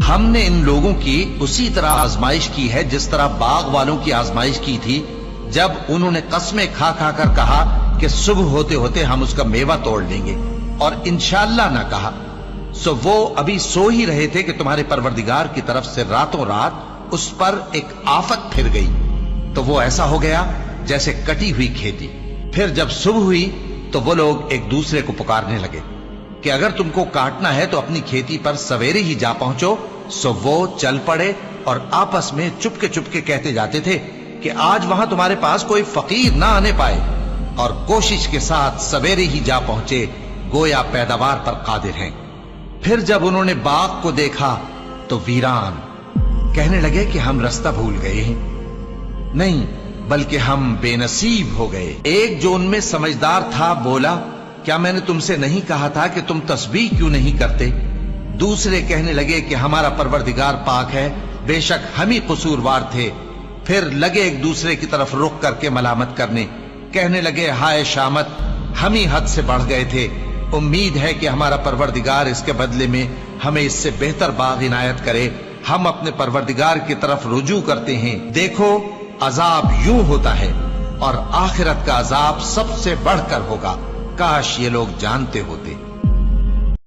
हमने इन लोगों की उसी तरह आजमाइश की है जिस तरह बाग वालों की आजमाइश की थी, जब उन्होंने कस्में खा खा कर कहा कि सुबह होते होते हम उसका मेवा तोड़ लेंगे, और इंशाअल्लाह ना कहा। सो वो अभी सो ही रहे थे कि तुम्हारे परवरदिगार की तरफ से रातों रात उस पर एक आफत फिर गई, तो वो ऐसा हो गया जैसे कटी हुई खेती। फिर जब सुबह हुई तो वो लोग एक दूसरे को पुकारने लगे कि अगर तुमको काटना है तो अपनी खेती पर सवेरे ही जा पहुंचो। सो वो चल पड़े और आपस में चुपके चुपके कहते जाते थे कि आज वहां तुम्हारे पास कोई फकीर ना आने पाए, और कोशिश के साथ सवेरे ही जा पहुंचे, गोया पैदावार पर कादिर हैं। फिर जब उन्होंने बाग को देखा तो वीरान, कहने लगे कि हम रास्ता भूल गए हैं, नहीं बल्कि हम बेनसीब हो गए। एक जो उनमें समझदार था बोला, क्या मैंने तुमसे नहीं कहा था कि तुम तस्बीह क्यों नहीं करते? दूसरे कहने लगे कि हमारा परवरदिगार पाक है, बेशक हम ही कसूरवार थे। फिर लगे एक दूसरे की तरफ रुख करके मलामत करने, कहने लगे हाय शामत, हम ही हद से बढ़ गए थे। उम्मीद है कि हमारा परवरदिगार इसके बदले में हमें इससे बेहतर बाग इनायत करे। हम अपने परवरदिगार की तरफ रुजू करते हैं। देखो अजाब यूं होता है और आखिरत का अजाब सबसे बढ़कर होगा। काश ये लोग जानते होते।